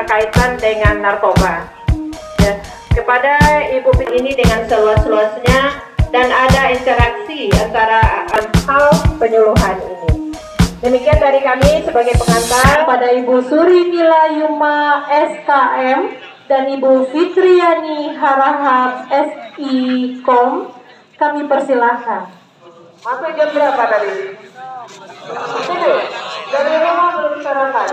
berkaitan dengan narkoba. Ya, kepada Ibu ini dengan seluas-luasnya dan ada interaksi antara hal penyuluhan ini. Demikian dari kami sebagai pengantar. Pada Ibu Suri Nilayuma SKM dan Ibu Fitriani Harahap SI.Kom, kami persilahkan. Masuk jam berapa tadi? Dari rumah belum sarapan.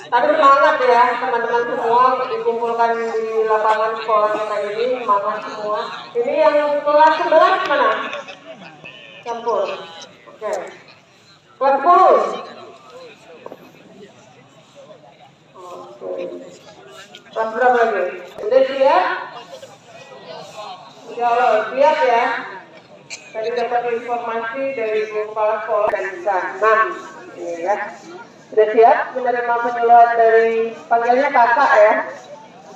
Tapi semangat ya teman-teman semua dikumpulkan di lapangan sekolah kita ini, semangat semua. Ini yang kelas 11 mana? Campur. Oke. Kelas 10. Kelas berapa lagi? Udah siap? Insya Allah siap ya. Tadi dapat informasi dari Bu Kepala Sekolah dan bisa 6 ini ya. Sudah siap menerima penyuluhan dari panggilnya kakak ya.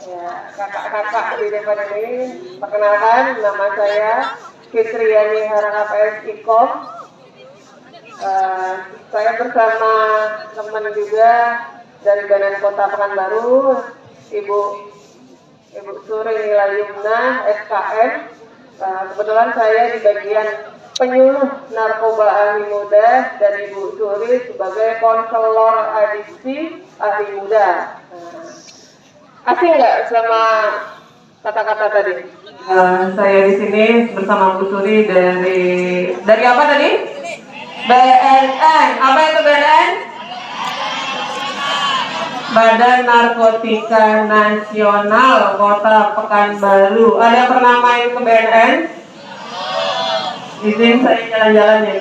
Ya, kakak-kakak di depan ini. Perkenalkan, nama saya Fitriani Harahap SI.Kom. Saya bersama teman juga dari Badan Kota Pekanbaru, Ibu Suri Nilayuma SKM. Kebetulan saya di bagian penyuluh narkoba ahli muda dan Ibu Suri sebagai konselor adiksi ahli muda. Asing nggak sama kata-kata tadi? Saya di sini bersama Bu Suri dari apa tadi? BNN. Apa itu BNN? Badan Narkotika Nasional Kota Pekanbaru. Ada yang pernah main ke BNN? Izin saya jalan-jalan ya.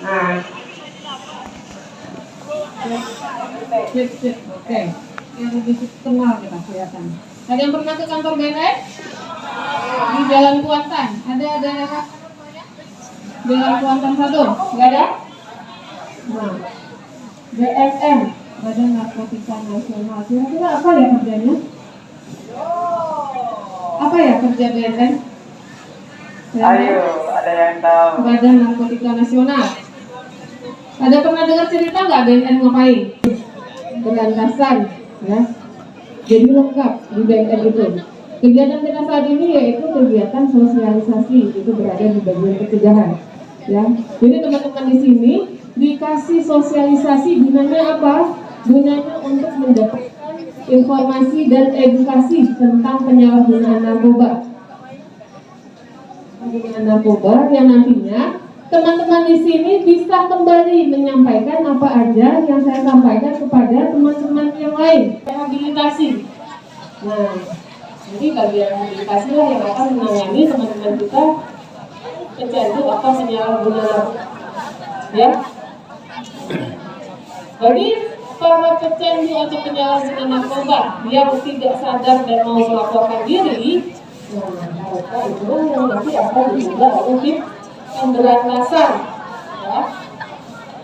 Nah. Oke. Yang lebih kenal kita kelihatan. Ada yang pernah ke kantor BNN? Di Jalan Kuantan. Ada Kak? Jalan Kuantan 1. Enggak ada? Nah. BNN. Badan Narkotika Nasional. Kira-kira apa ya kerjanya? Apa ya kerja BNN? Ayo, ada yang tahu. Badan Narkotika Nasional. Ada pernah dengar cerita nggak BNN ngapain? Berantasan, ya. Jadi lengkap di BNN itu. Kegiatan kita saat ini yaitu kegiatan sosialisasi, itu berada di bagian pencegahan. Ya, jadi teman-teman di sini dikasih sosialisasi, gunanya apa? Gunanya untuk mendapatkan informasi dan edukasi tentang penyalahgunaan narkoba. Penggunaan narkoba yang nantinya teman-teman di sini bisa kembali menyampaikan apa aja yang saya sampaikan kepada teman-teman yang lain. Rehabilitasi. Nah, jadi bagian rehabilitasi lah yang akan menangani teman-teman kita pecandu atau penyalahguna narkoba. Ya. Jadi para pecandu atau penyalahguna narkoba yang tidak sadar dan mau melaporkan diri, nah, mereka itu yang nanti akan diduga oleh pemberantasan. Ya.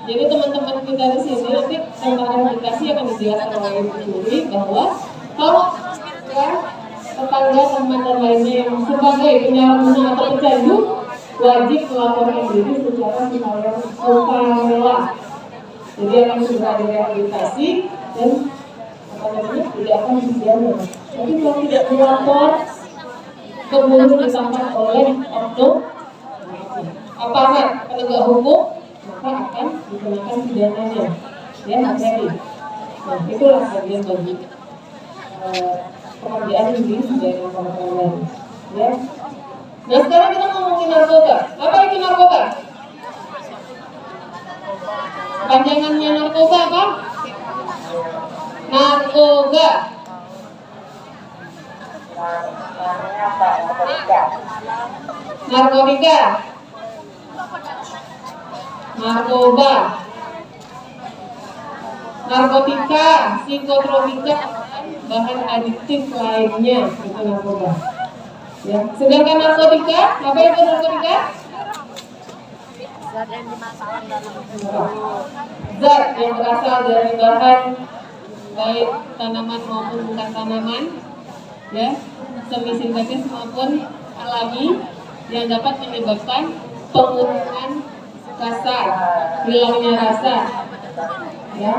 Jadi teman-teman kita di sini nanti tentang rehabilitasi akan dijelaskan oleh Ibu Suri bahwa kalau ya, tetangga, teman dan lainnya yang sebagai penyalahguna atau pecandu wajib melaporkan diri secara sukarela. Jadi akan segera direhabilitasi dan tidak akan dipidana. Tapi kalau tidak melapor, kemudian ditangkap oleh oknum aparat penegak hukum, maka akan dikenakan pidananya. Ya, hati-hati. Nah, itulah bagian bagi pekerjaan ini dari kawan-kawan. Ya. Nah, sekarang kita ngomongin narkoba. Apa itu narkoba? Panjangannya narkoba apa? Narkoba. Narkotika. Narkoba. Narkotika, psikotropika, bahan adiktif lainnya itu narkoba. Ya. Sedangkan narkotika, apa itu narkotika? Zat yang berasal dari bahan baik tanaman maupun bukan tanaman, ya, semi sintetis maupun alami yang dapat menyebabkan pengurangan rasa, hilangnya rasa, ya.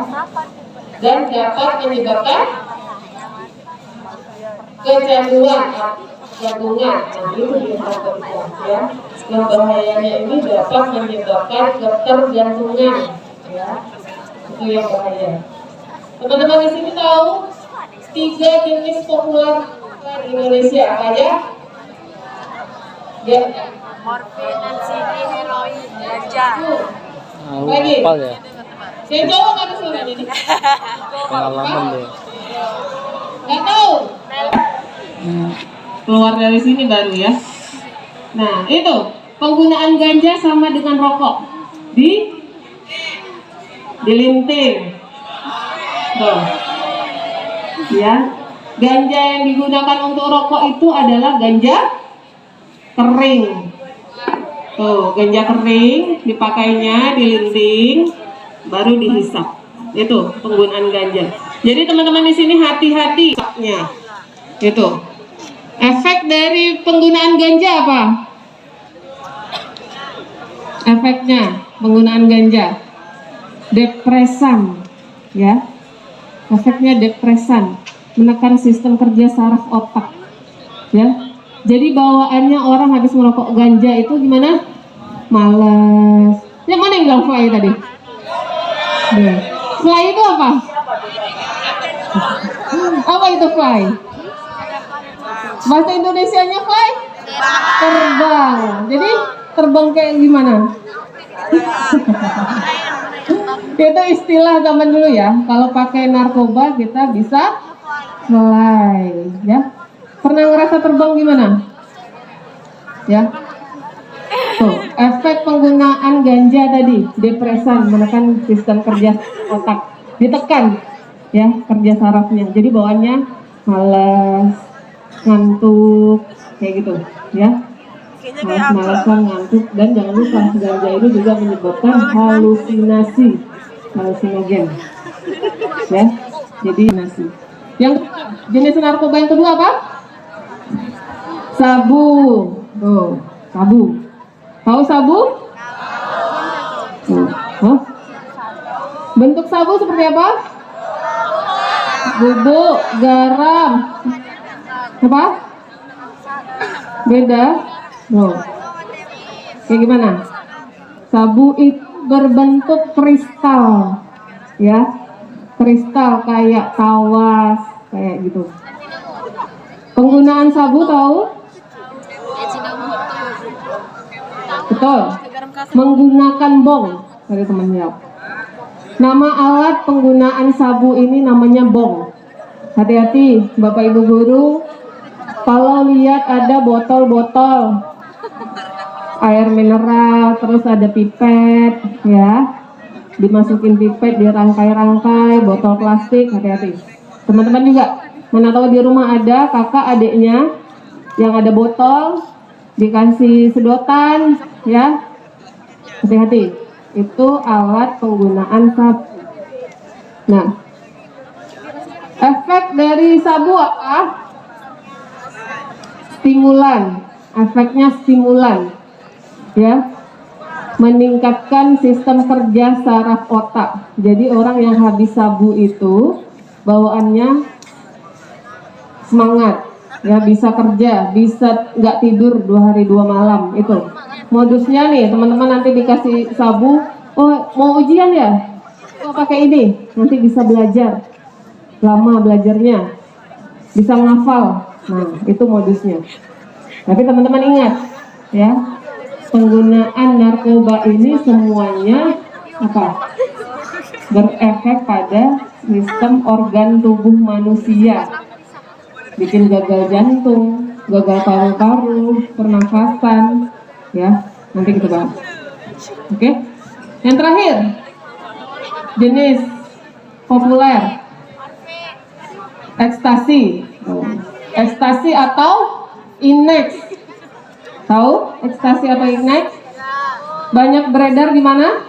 dan dapat menyebabkan kecanduan jantungan. Nah, itu diharapkan ya. Yang bahayanya ini dapat menyebabkan ketergantungan ya. Itu yang bahaya. Teman-teman di sini tahu 3 jenis populer di Indonesia apa aja? Ya. Morfin, LSD, heroin, ganja. Lagi. Ya. Saya jawab kan sudah ini. Pengalaman deh. Nggak tahu. Keluar dari sini baru ya. Nah itu penggunaan ganja sama dengan rokok dilinting. Tuh. Ya, ganja yang digunakan untuk rokok itu adalah ganja kering. Tuh, ganja kering dipakainya dilinting, baru dihisap. Itu penggunaan ganja. Jadi teman-teman di sini hati-hati hisapnya. Itu. Efek dari penggunaan ganja apa? Efeknya penggunaan ganja depresan, ya. Efeknya depresan, menekan sistem kerja saraf otak, ya. Jadi bawaannya orang habis merokok ganja itu gimana? Malas. Yang mana yang bilang fly tadi? Fly itu apa? Apa itu fly? Bahasa Indonesianya fly? Terbang. Jadi terbang kayak gimana? Itu istilah zaman dulu ya. Kalau pakai narkoba kita bisa fly, ya. Pernah ngerasa terbang gimana? Ya. Tuh, efek penggunaan ganja tadi, depresan, menekan sistem kerja otak, ditekan, ya, kerja sarafnya. Jadi bawaannya malas, ngantuk, kayak gitu, ya. Malas-malasan, ngantuk, dan jangan lupa ganja itu juga menyebabkan halusinasi, halusinogen, ya. Jadi nasi. Yang jenis narkoba yang kedua apa? Sabu. Tuh, sabu. Tahu sabu? Huh? Bentuk sabu seperti apa? Bubuk, garam. Apa? Beda? Tuh. Kayak gimana? Sabu itu berbentuk kristal, ya. Kristal kayak tawas, kayak gitu. Penggunaan sabu tahu? Betul. Menggunakan bong, dari teman jawab. Nama alat penggunaan sabu ini namanya bong. Hati-hati, Bapak Ibu guru, kalau lihat ada botol-botol air mineral, terus ada pipet, ya, dimasukin pipet, dirangkai-rangkai, botol plastik, hati-hati. Teman-teman juga, mana tahu di rumah ada kakak adiknya yang ada botol, dikasih sedotan, ya, hati-hati. Itu alat penggunaan sabu. Nah, efek dari sabu apa? Stimulan, efeknya stimulan, ya, meningkatkan sistem kerja saraf otak. Jadi orang yang habis sabu itu bawaannya semangat, ya, bisa kerja, bisa nggak tidur 2 hari 2 malam. Itu modusnya nih, teman-teman nanti dikasih sabu, oh mau ujian ya, oh pakai ini, nanti bisa belajar, lama belajarnya, bisa ngafal. Nah itu modusnya. Tapi teman-teman ingat, ya, penggunaan narkoba ini semuanya apa? Berefek pada sistem organ tubuh manusia, bikin gagal jantung, gagal paru-paru, pernafasan, ya. Nanti kita bahas. Oke. Yang terakhir, jenis populer, ekstasi. Ekstasi atau Inex. Tahu ekstasi atau Inex? Banyak beredar di mana?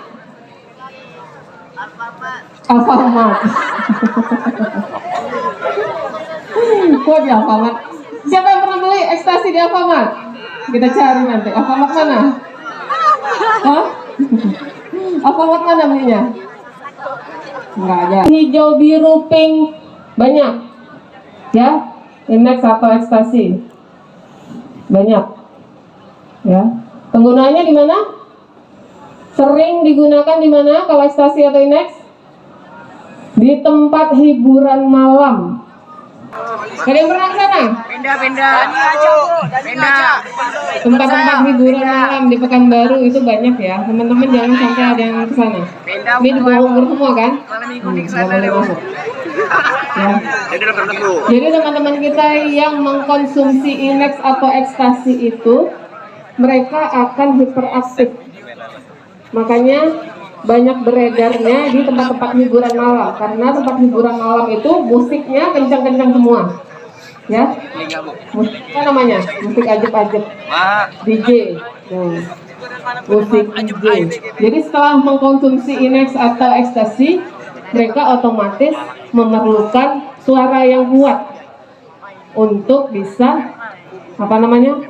Alfamart. Kok di Alfamart? Siapa yang pernah beli ekstasi di Alfamart? Kita cari nanti. Alfamart mana? Hah? Alfamart mana belinya? Nggak ada. Hijau, biru, pink, banyak. Ya, indeks atau ekstasi. Banyak. Ya. Penggunaannya di mana? Sering digunakan di mana kalau ekstasi atau indeks? Di tempat hiburan malam. Ada yang pernah ke sana? Tempat-tempat hiburan malam di Pekanbaru itu banyak ya. Teman-teman jangan sampai ada yang ke sana. Ini di bawah semua kan? Masuk. Ya. Jadi teman-teman kita yang mengkonsumsi indeks atau ekstasi itu, mereka akan hiperaktif. Makanya banyak beredarnya di tempat-tempat hiburan malam, karena tempat hiburan malam itu musiknya kencang-kencang semua. Ya, musik apa namanya? Musik ajeb-ajeb, DJ. Musik DJ. Jadi setelah mengkonsumsi indeks atau ekstasi, mereka otomatis memerlukan suara yang kuat untuk bisa apa namanya?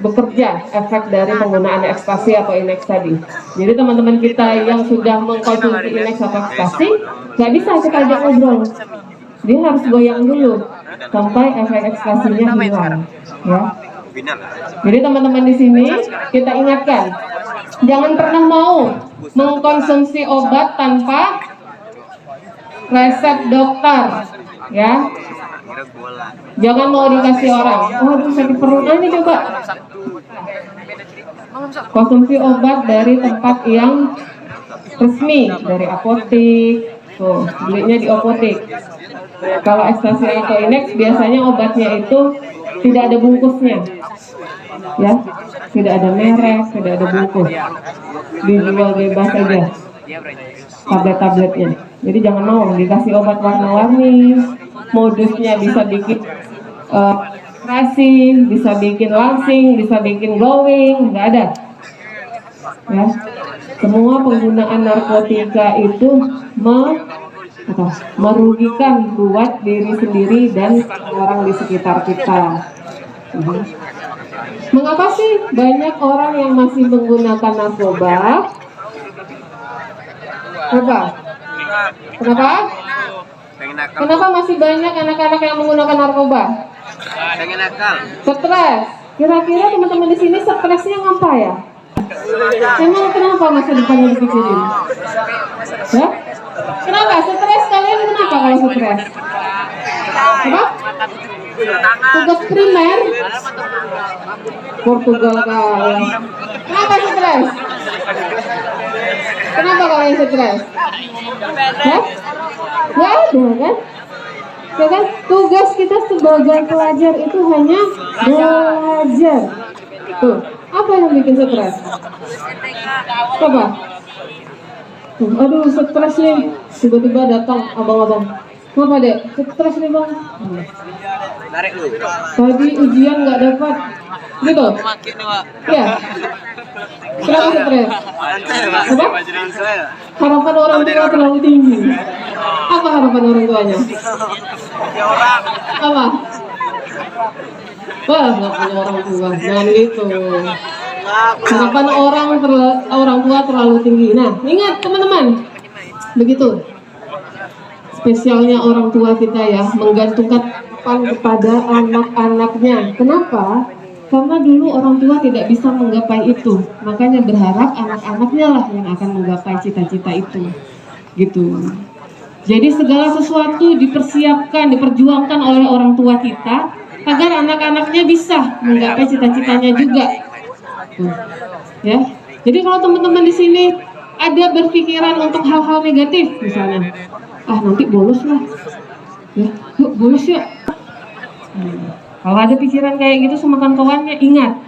Bekerja, efek dari penggunaan ekstasi atau indeks tadi. Jadi teman-teman kita yang sudah mengkonsumsi indeks atau ekstasi, nggak bisa kita ajak ngobrol. Dia harus goyang dulu sampai efek ekstasinya hilang. Ya. Jadi teman-teman di sini kita ingatkan, jangan pernah mau mengkonsumsi obat tanpa resep dokter. Ya. Jangan mau dikasih orang. Oh, aduh sakit perut. Ini coba. Konsumsi obat dari tempat yang resmi, dari apotek. Tuh, belinya di apotek. Kalau ekstasi atau indeks biasanya obatnya itu tidak ada bungkusnya. Ya, tidak ada merek, tidak ada bungkus. Dijual bebas aja tablet-tabletnya. Jadi jangan mau dikasih obat warna-warni. Modusnya bisa bikin racing, bisa bikin langsing, bisa bikin glowing, nggak ada. Ya, semua penggunaan narkotika itu merugikan buat diri sendiri dan orang di sekitar kita. Mengapa sih banyak orang yang masih menggunakan narkoba? Kenapa? Kenapa masih banyak anak-anak yang menggunakan narkoba? Stres. Kira-kira teman-teman di sini stresnya ngapa ya? Emang kenapa masa depannya dipikirin? Ya? Kenapa? Stres kalian kenapa kalau stres? Apa? Tugas primer? Portugal kalian. Kenapa stres? Kenapa kalian stres? Hah? Gak ada kan? Ya kan? Tugas kita sebagai pelajar itu hanya belajar. Tuh, apa yang bikin stres? Apa? Aduh, stres nih. Tiba-tiba datang abang-abang. Kenapa dek? Stres nih bang. Tadi ujian nggak dapat. Gitu? Ya. Kenapa stres? Apa? Harapan orang tua terlalu tinggi. Apa harapan orang tuanya? Apa? Wah, nggak punya orang tua. Jangan gitu. Harapan orang tua terlalu tinggi. Nah, ingat teman-teman, begitu. Spesialnya orang tua kita ya, menggantungkan kepada anak-anaknya. Kenapa? Karena dulu orang tua tidak bisa menggapai itu, makanya berharap anak-anaknya lah yang akan menggapai cita-cita itu, gitu. Jadi segala sesuatu dipersiapkan, diperjuangkan oleh orang tua kita agar anak-anaknya bisa menggapai cita-citanya juga. Tuh. Ya. Jadi kalau teman-teman di sini ada berpikiran untuk hal-hal negatif, misalnya, nanti bolos lah, ya, yuk bolos ya. Kalau ada pikiran kayak gitu sama kawan-kawannya, ingat,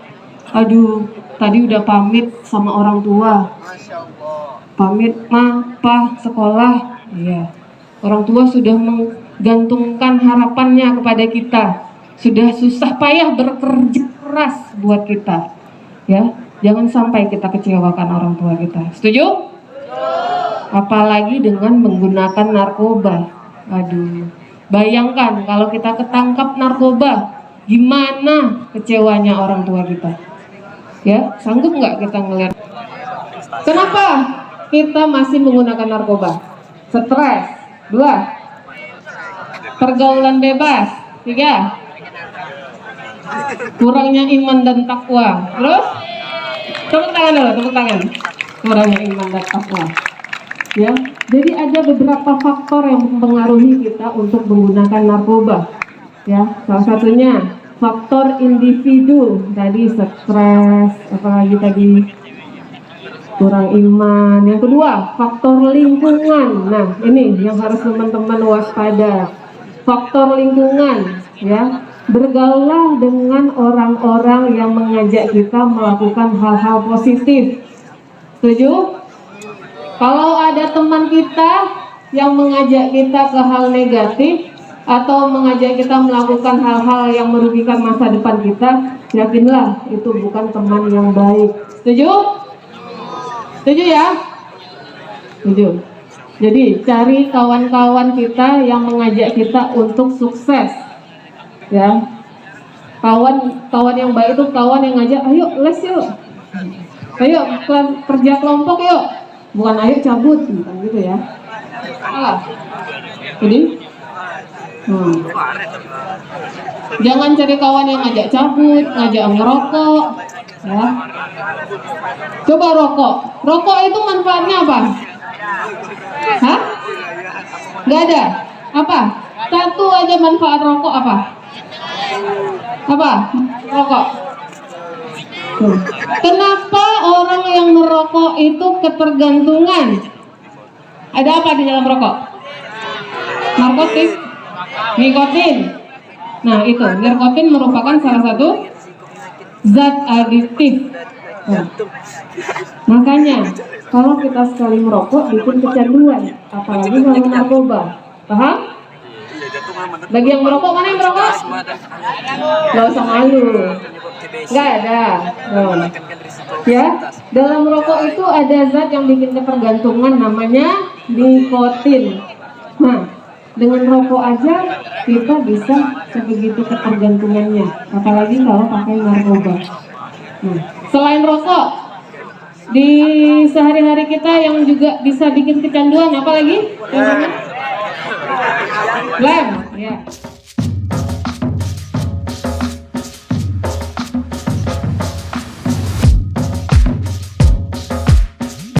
aduh, tadi udah pamit sama orang tua, pamit pa sekolah, iya. Orang tua sudah menggantungkan harapannya kepada kita, sudah susah payah bekerja keras buat kita, ya. Jangan sampai kita kecewakan orang tua kita. Setuju? Apalagi dengan menggunakan narkoba. Aduh, bayangkan kalau kita ketangkap narkoba, gimana kecewanya orang tua kita? Ya, sanggup nggak kita ngeliat? Kenapa kita masih menggunakan narkoba? stres. 2, pergaulan bebas. 3, kurangnya iman dan takwa. Terus tepuk tangan dulu, tepuk tangan. Kurangnya iman dan takwa. Ya, jadi ada beberapa faktor yang mempengaruhi kita untuk menggunakan narkoba. Ya, salah satunya faktor individu, tadi stres, apalagi tadi kurang iman. Yang kedua, faktor lingkungan. Nah, ini yang harus teman-teman waspada. Faktor lingkungan, ya. Bergaulah dengan orang-orang yang mengajak kita melakukan hal-hal positif. Setuju? Kalau ada teman kita yang mengajak kita ke hal negatif atau mengajak kita melakukan hal-hal yang merugikan masa depan kita, yakinlah itu bukan teman yang baik. Setuju? Setuju ya? Setuju. Jadi cari kawan-kawan kita yang mengajak kita untuk sukses. Ya. Kawan yang baik itu kawan yang ngajak, ayo les yuk. Ayo kerja kelompok yuk. Bukan ayo cabut, bukan gitu ya. Salah. Jadi jangan cari kawan yang ngajak cabut, ngajak ngerokok, ya. Coba rokok. Rokok itu manfaatnya apa? Hah? Nggak ada. Apa? Satu aja manfaat rokok apa? Apa? Rokok. Kenapa orang yang merokok itu ketergantungan? Ada apa di dalam rokok? Narkotik, nikotin. Nah itu, nikotin merupakan salah satu zat adiktif. Nah, makanya kalau kita sekali merokok bikin kecanduan, apalagi kalau narkoba. Paham? Bagi yang merokok, mana yang merokok? Gak usah malu. Gak ada. Ya, dalam rokok itu ada zat yang bikin ketergantungan, namanya nikotin. Nah, dengan rokok aja kita bisa sebegitu ketergantungannya, apalagi kalau pakai narkoba. Nah, selain rokok, di sehari-hari kita yang juga bisa bikin kecanduan, apalagi? Lem, ya.